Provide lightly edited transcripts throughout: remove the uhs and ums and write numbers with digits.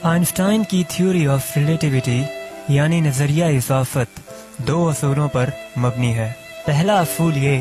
Einstein की theory of relativity यानी नजरिया इजाफत दो असूलों पर मबनी है। पहला असूल ये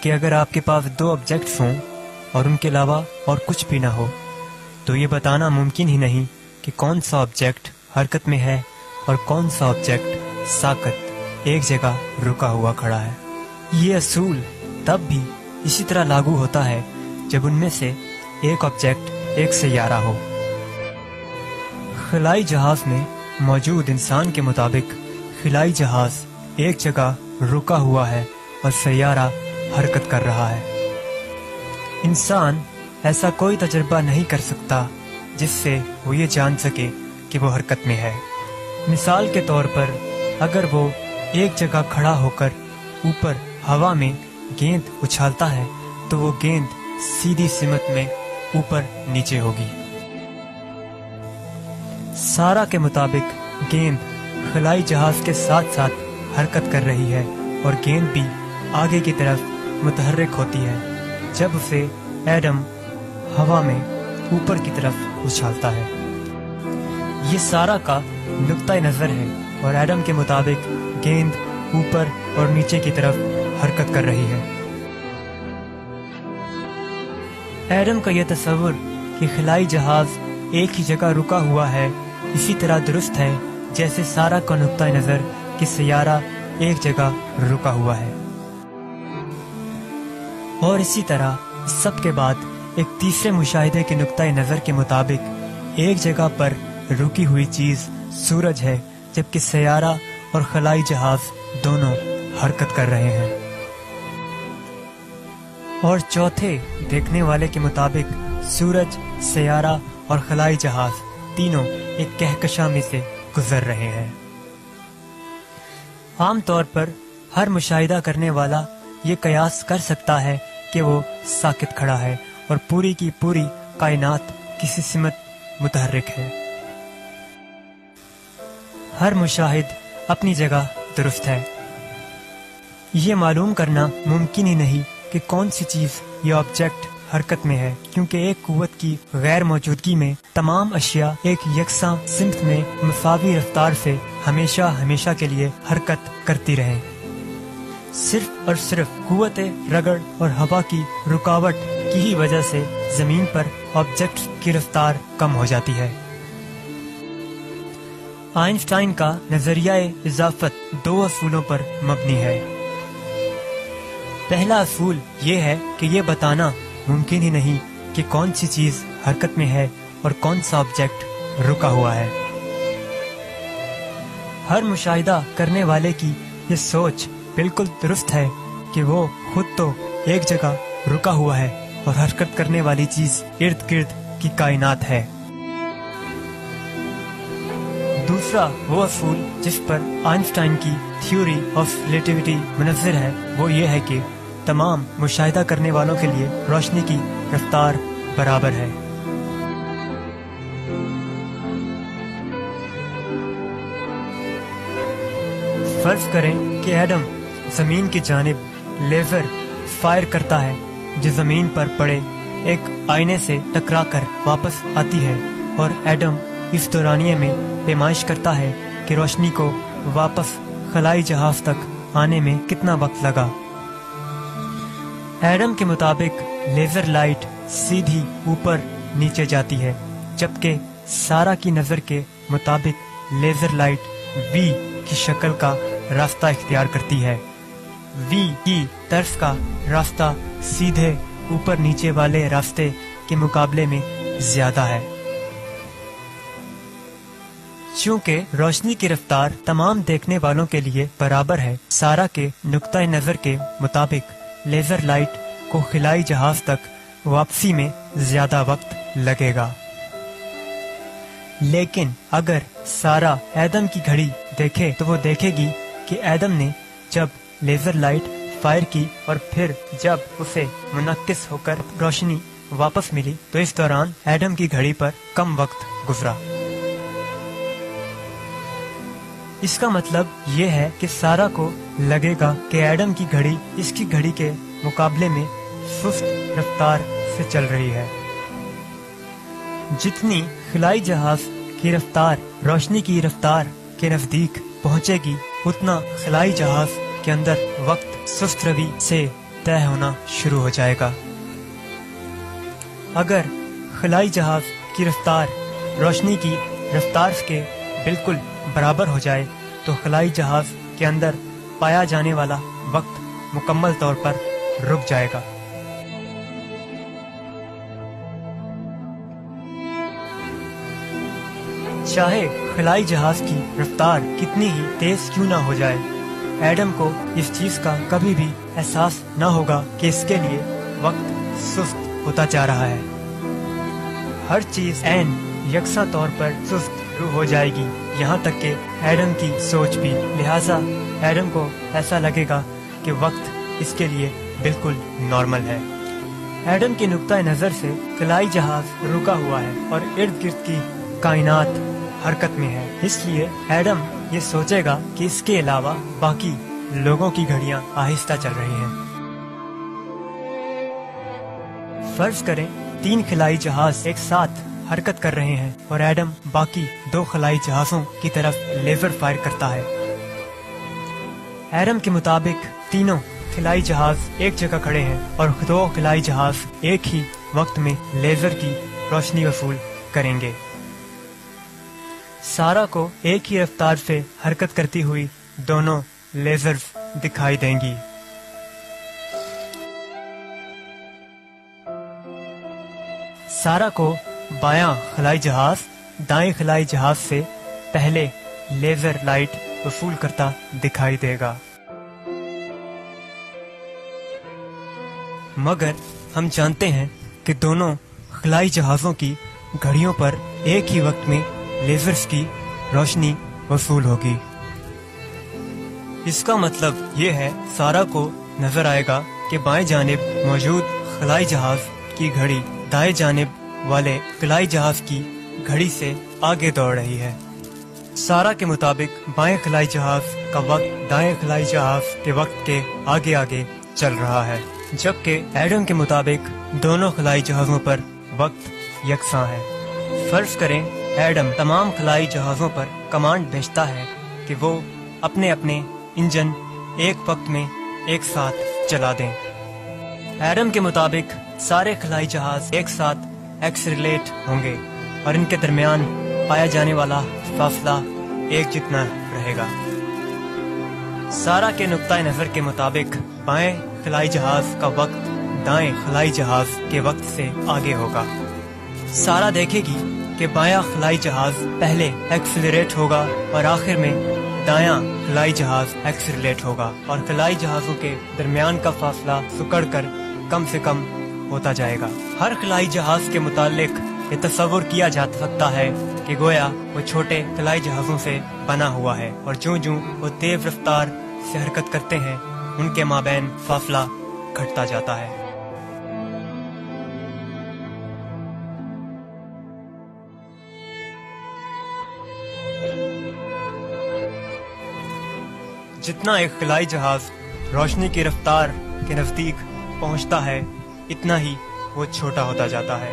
कि अगर आपके पास दो ऑब्जेक्ट्स हों और उनके अलावा और कुछ भी ना हो तो ये बताना मुमकिन ही नहीं कि कौन सा ऑब्जेक्ट हरकत में है और कौन सा ऑब्जेक्ट साकत एक जगह रुका हुआ खड़ा है। ये असूल तब भी इसी तरह लागू होता है जब उनमें से एक ऑब्जेक्ट एक सैयारा हो। खिलाई जहाज में मौजूद इंसान के मुताबिक खिलाई जहाज एक जगह रुका हुआ है और सैयारा हरकत कर रहा है। इंसान ऐसा कोई तजुर्बा नहीं कर सकता जिससे वो ये जान सके कि वो हरकत में है। मिसाल के तौर पर अगर वो एक जगह खड़ा होकर ऊपर हवा में गेंद उछालता है तो वो गेंद सीधी सिमत में ऊपर नीचे होगी। सारा के मुताबिक गेंद खिलाई जहाज के साथ साथ हरकत कर रही है और गेंद भी आगे की तरफ मुतहर्रिक होती है जब उसे एडम हवा में ऊपर की तरफ उछालता है। ये सारा का नुक्ता नज़र है और एडम के मुताबिक गेंद ऊपर और नीचे की तरफ हरकत कर रही है। एडम का यह तस्वुर कि खिलाई जहाज एक ही जगह रुका हुआ है इसी तरह दुरुस्त है जैसे सारा का नुक्ता नज़र कि सैयारा एक जगह रुका हुआ है। और इसी तरह सब के बाद एक तीसरे मुशाहिदे के नुक्ता नज़र के मुताबिक एक जगह पर रुकी हुई चीज सूरज है जबकि सैयारा और खिलाई जहाज दोनों हरकत कर रहे हैं। और चौथे देखने वाले के मुताबिक सूरज, सैयारा और खिलाई जहाज तीनों एक कहकशां में से गुजर रहे हैं। आम तौर पर हर मुशाहिदा करने वाला ये कयास कर सकता है कि वो साकित खड़ा है और पूरी की पूरी कायनात किसी सिमत मुतहर्रिक है। हर मुशाहिद अपनी जगह दुरुस्त है। ये मालूम करना मुमकिन ही नहीं कि कौन सी चीज या ऑब्जेक्ट हरकत में है क्योंकि एक कुव्वत की गैर मौजूदगी में तमाम अशिया एक यकसां सिमत में मुसावी रफ्तार से हमेशा हमेशा के लिए हरकत करती रहें। सिर्फ और सिर्फ कुव्वत रगड़ और हवा की रुकावट की ही वजह से जमीन पर ऑब्जेक्ट की रफ्तार कम हो जाती है। आइंस्टाइन का नजरिया इजाफत दो असूलों पर मबनी है। पहला असूल ये है कि ये बताना मुमकिन ही नहीं कि कौन सी चीज हरकत में है और कौन सा ऑब्जेक्ट रुका हुआ है। हर मुशाहिदा करने वाले की ये सोच बिल्कुल दुरुस्त है कि वो खुद तो एक जगह रुका हुआ है और हरकत करने वाली चीज इर्द गिर्द की कायनात है। दूसरा वो असूल जिस पर आइंस्टाइन की थ्योरी ऑफ रिलेटिविटी मुनज़्ज़िर है वो ये है कि तमाम मुशाहिदा करने वालों के लिए रोशनी की रफ्तार बराबर है। फर्ज करें कि एडम जमीन की जानिब लेजर फायर करता है जो जमीन पर पड़े एक आईने से टकराकर वापस आती है और एडम इस दौरानिये में पेमाइश करता है कि रोशनी को वापस खिलाई जहाज तक आने में कितना वक्त लगा। एडम के मुताबिक लेजर लाइट सीधी ऊपर नीचे जाती है जबकि सारा की नजर के मुताबिक लेजर लाइट वी की शक्ल का रास्ता इख्तियार करती है। वी की तर्फ का रास्ता सीधे ऊपर नीचे वाले रास्ते के मुकाबले में ज्यादा है। चूंकि रोशनी की रफ्तार तमाम देखने वालों के लिए बराबर है, सारा के नुक्ता नजर के मुताबिक लेजर लाइट को खिलाई जहाज तक वापसी में ज्यादा वक्त लगेगा। लेकिन अगर सारा एडम की घड़ी देखे तो वो देखेगी कि एडम ने जब लेजर लाइट फायर की और फिर जब उसे मुनक्किस होकर रोशनी वापस मिली तो इस दौरान एडम की घड़ी पर कम वक्त गुजरा। इसका मतलब ये है कि सारा को लगेगा कि एडम की घड़ी इसकी घड़ी के मुकाबले में सुस्त रफ्तार से चल रही है। जितनी खिलाई जहाज की रफ्तार रोशनी की रफ्तार के नजदीक पहुंचेगी, उतना खलाई जहाज के अंदर वक्त सुस्त रवि से तय होना शुरू हो जाएगा। अगर खलाई जहाज की रफ्तार रोशनी की रफ्तार के बिल्कुल बराबर हो जाए तो खलाई जहाज के अंदर पाया जाने वाला वक्त मुकम्मल तौर पर रुक जाएगा। चाहे खलाई जहाज की रफ्तार कितनी ही तेज क्यों ना हो जाए, एडम को इस चीज का कभी भी एहसास न होगा कि इसके लिए वक्त सुस्त होता जा रहा है। हर चीज ऐन यकसा तौर पर सुस्त हो जाएगी, यहाँ तक कि एडम की सोच भी। लिहाजा एडम को ऐसा लगेगा कि वक्त इसके लिए बिल्कुल नॉर्मल है। एडम की नुक्ता नजर से खलाई जहाज रुका हुआ है और इर्द गिर्द की कायनात हरकत में है, इसलिए एडम ये सोचेगा कि इसके अलावा बाकी लोगों की घड़ियां आहिस्ता चल रही हैं। फर्ज करें 3 खलाई जहाज एक साथ हरकत कर रहे हैं और एडम बाकी 2 खलाई जहाजों की तरफ लेजर फायर करता है। एडम के मुताबिक तीनों खलाई जहाज एक जगह खड़े हैं और 2 खलाई जहाज एक ही वक्त में लेजर की रोशनी वसूल करेंगे। सारा को एक ही रफ्तार से हरकत करती हुई दोनों लेजर्स दिखाई देंगी। सारा को बायां खलाई जहाज दाएं खलाई जहाज से पहले लेजर लाइट वसूल करता दिखाई देगा, मगर हम जानते हैं कि दोनों खलाई जहाजों की घड़ियों पर एक ही वक्त में लेजर्स की रोशनी वसूल होगी। इसका मतलब ये है सारा को नजर आएगा कि बाएं जानिब मौजूद खलाई जहाज की घड़ी दाएं जानिब वाले खलाई जहाज की घड़ी से आगे दौड़ रही है। सारा के मुताबिक बाएं खलाई जहाज का वक्त दाएं खलाई जहाज के वक्त के आगे आगे चल रहा है, जबकि एडम के मुताबिक दोनों खलाई जहाजों पर वक्त यकसां है। फर्ज करें एडम तमाम खलाई जहाजों पर कमांड भेजता है कि वो अपने अपने इंजन एक वक्त में एक साथ चला दें। एडम के मुताबिक सारे खलाई जहाज एक साथ एक्सेलरेट होंगे और इनके दरमियान पाया जाने वाला फासला एक जितना रहेगा। सारा के नुक्ता नजर के मुताबिक बाएं खलाई जहाज का वक्त दाएं खलाई जहाज के वक्त से आगे होगा। सारा देखेगी कि बायां खलाई जहाज पहले एक्सेलरेट होगा और आखिर में दायां खलाई जहाज एक्सेलरेट होगा और खलाई जहाजों के दरमियान का फासला सिकुड़कर कम से कम होता जाएगा। हर खलाई जहाज के मुतालिक ये तस्वुर किया जा सकता है कि गोया वो छोटे खलाई जहाजों से बना हुआ है और जो वो तेज रफ्तार से हरकत करते हैं उनके माबैन फासला घटता जाता है। जितना एक खलाई जहाज रोशनी की रफ्तार के नजदीक पहुंचता है, इतना ही वो छोटा होता जाता है।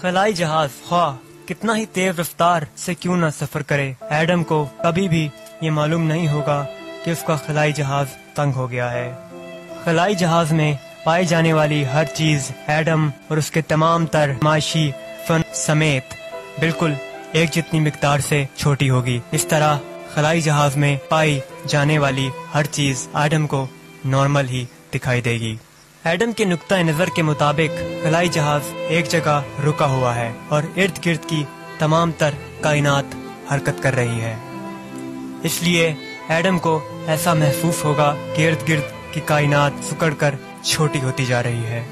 खलाई जहाज ख्वाह कितना ही तेज रफ्तार से क्यों न सफर करे, एडम को कभी भी ये मालूम नहीं होगा कि उसका खलाई जहाज तंग हो गया है। खलाई जहाज में पाई जाने वाली हर चीज एडम और उसके तमाम तर माशी फन समेत बिल्कुल एक जितनी मिकदार से छोटी होगी। इस तरह खलाई जहाज में पाई जाने वाली हर चीज एडम को नॉर्मल ही दिखाई देगी। एडम के नुक्ता नजर के मुताबिक खलाई जहाज एक जगह रुका हुआ है और इर्द गिर्द की तमाम तर कायनात हरकत कर रही है, इसलिए एडम को ऐसा महसूस होगा कि इर्द गिर्द की कायनात सिकुड़कर छोटी होती जा रही है।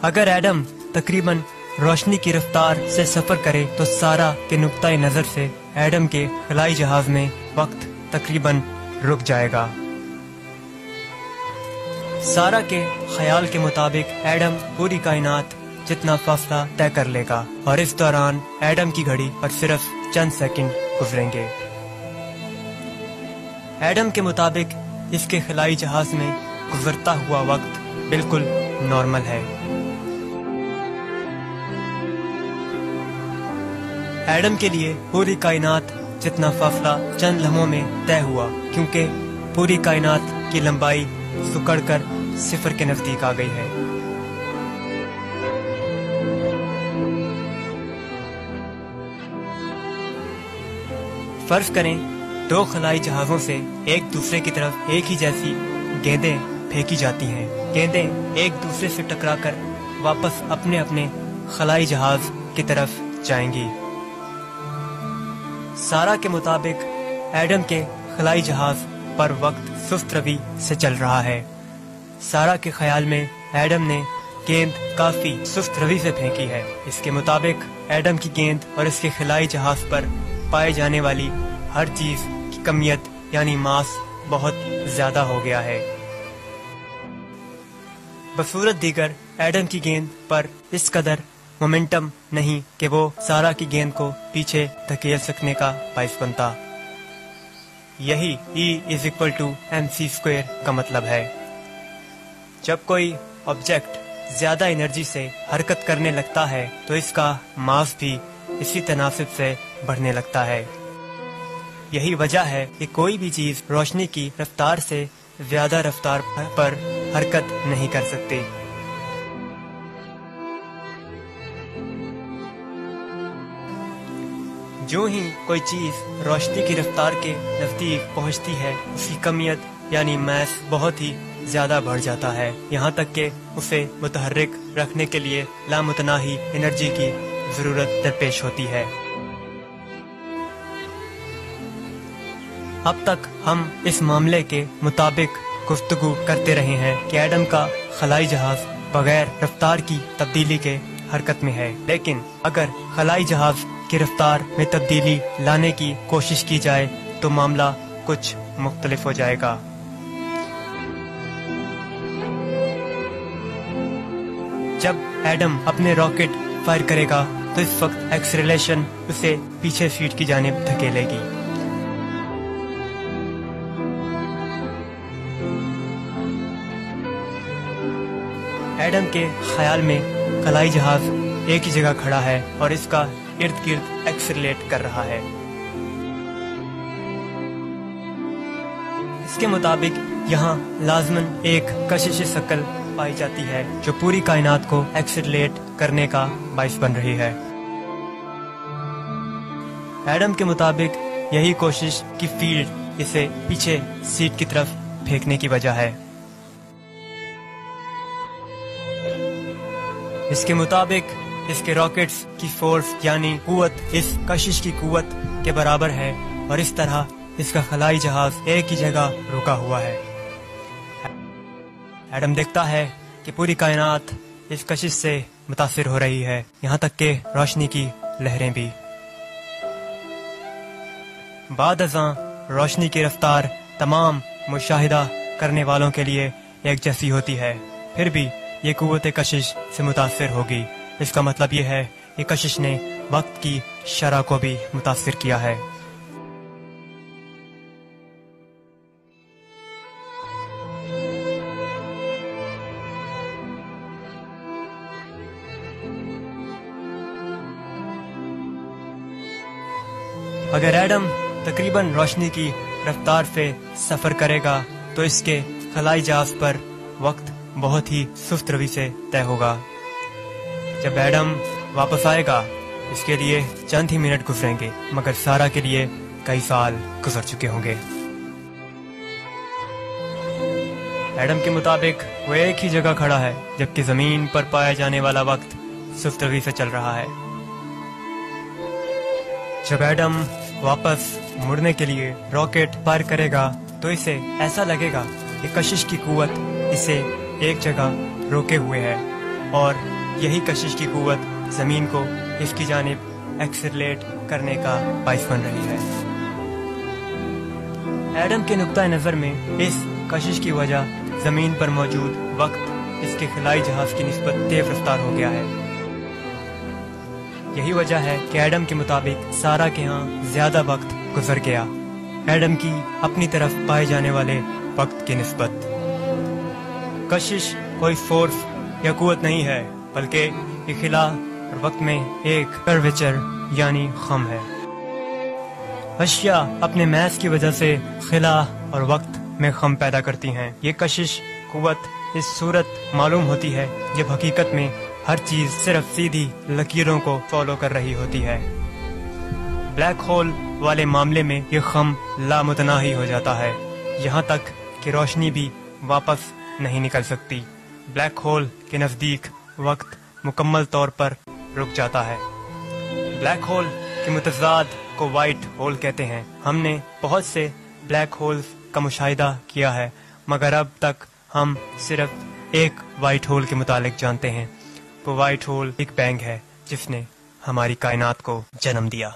अगर एडम तकरीबन रोशनी की रफ्तार से सफर करे तो सारा के नुक्ता नजर से एडम के खलाई जहाज में वक्त तकरीबन रुक जाएगा। सारा के ख्याल के मुताबिक एडम पूरी कायनात जितना फासला तय कर लेगा और इस दौरान एडम की घड़ी पर सिर्फ चंद सेकंड गुजरेंगे। एडम के मुताबिक इसके खलाई जहाज में गुजरता हुआ वक्त बिल्कुल नॉर्मल है। एडम के लिए पूरी कायनात जितना फासला चंद लम्हों में तय हुआ, क्योंकि पूरी कायनात की लंबाई सुकड़कर सिफर के नजदीक आ गई है। फर्ज करें दो खलाई जहाजों से एक दूसरे की तरफ एक ही जैसी गेंदें फेंकी जाती हैं। गेंदें एक दूसरे से टकराकर वापस अपने अपने खलाई जहाज की तरफ जाएंगी। सारा के मुताबिक एडम के खलाई जहाज पर वक्त सुस्त रवि से चल रहा है। सारा के ख्याल में एडम ने गेंद काफी सुस्त रवि से फेंकी है। इसके मुताबिक एडम की गेंद और इसके खलाई जहाज पर पाए जाने वाली हर चीज की कमियत यानी मास बहुत ज्यादा हो गया है। बसूरत दीगर एडम की गेंद पर इस कदर मोमेंटम नहीं कि वो सारा की गेंद को पीछे धकेल सकने का बाइस बनता। यही E=mc² का मतलब है। जब कोई ऑब्जेक्ट ज्यादा एनर्जी से हरकत करने लगता है तो इसका मास भी इसी तनासिब से बढ़ने लगता है। यही वजह है कि कोई भी चीज रोशनी की रफ्तार से ज्यादा रफ्तार पर हरकत नहीं कर सकती। जो ही कोई चीज रोशनी की रफ्तार के नजदीक पहुंचती है उसकी कमियत यानी मैस बहुत ही ज्यादा बढ़ जाता है, यहाँ तक कि उसे मुतहर्रिक रखने के लिए लामुतनाही एनर्जी की जरूरत दरपेश होती है। अब तक हम इस मामले के मुताबिक गुफ्तगू करते रहे हैं कि एडम का खलाई जहाज बगैर रफ्तार की तब्दीली के हरकत में है, लेकिन अगर खलाई जहाज की रफ्तार में तब्दीली लाने की कोशिश की जाए तो मामला कुछ मुख्तलिफ हो जाएगा। जब एडम अपने रॉकेट फायर करेगा तो इस वक्त एक्सेलरेशन उसे पीछे सीट की जानिब धकेलेगी। एडम के ख्याल में खलाई जहाज एक ही जगह खड़ा है और इसका इर्द गिर्द एक्सेलरेट कर रहा है। इसके मुताबिक यहाँ लाजमन एक कशिश शकल पाई जाती है जो पूरी कायनात को एक्सेलरेट करने का बाइस बन रही है। एडम के मुताबिक यही कोशिश की फील्ड इसे पीछे सीट की तरफ फेंकने की वजह है। इसके मुताबिक इसके रॉकेट्स की फोर्स यानी कुव्वत इस कशिश की कुव्वत के बराबर है और इस तरह इसका खलाई जहाज एक ही जगह रुका हुआ है। एडम देखता है कि पूरी कायनात इस कशिश से मुतासिर हो रही है, यहाँ तक कि रोशनी की लहरें भी। बाद अज़ां रोशनी की रफ्तार तमाम मुशाहिदा करने वालों के लिए एक जैसी होती है, फिर भी ये कुव्वत कशिश से मुतासिर होगी। इसका मतलब ये है कि कशिश ने वक्त की शरह को भी मुतासिर किया है। अगर एडम तकरीबन रोशनी की रफ्तार से सफर करेगा तो इसके खलाई जहाज पर वक्त बहुत ही सुस्त रवि से तय होगा। जब एडम वापस आएगा इसके लिए चंद ही मिनट गुजरेंगे, मगर सारा के लिए कई साल गुजर चुके होंगे। एडम के मुताबिक वो एक ही जगह खड़ा है जबकि जमीन पर पाया जाने वाला वक्त सुस्त रवि से चल रहा है। जब एडम वापस मुड़ने के लिए रॉकेट फायर करेगा तो इसे ऐसा लगेगा कि कशिश की कुव्वत इसे एक जगह रोके हुए है और यही कशिश की कुव्वत जमीन को इसकी जानिब एक्सेलरेट करने का बाइस बन रही है। एडम के नुक्ता नजर में इस कशिश की वजह जमीन पर मौजूद वक्त इसके खलाई जहाज की निस्बत तेज रफ्तार हो गया है। यही वजह है कि एडम के मुताबिक सारा के यहाँ ज्यादा वक्त गुजर गया एडम की अपनी तरफ पाए जाने वाले वक्त की निस्बत। कशिश कोई फोर्स या कुव्वत नहीं है, बल्कि ये खिला वक्त में एक कर्वेचर यानी खम है। अशिया अपने मैस की वजह से खिला और वक्त में खम पैदा करती हैं। ये कशिश कुव्वत इस सूरत मालूम होती है जब हकीकत में हर चीज सिर्फ सीधी लकीरों को फॉलो कर रही होती है। ब्लैक होल वाले मामले में ये खम लामुतनाही हो जाता है, यहाँ तक कि रोशनी भी वापस नहीं निकल सकती। ब्लैक होल के नजदीक वक्त मुकम्मल तौर पर रुक जाता है। ब्लैक होल के मुतज़ाद को वाइट होल कहते हैं। हमने बहुत से ब्लैक होल्स का मुशाहिदा किया है, मगर अब तक हम सिर्फ एक वाइट होल के मुतालिक जानते हैं। वो वाइट होल बिग बैंग है जिसने हमारी कायनात को जन्म दिया।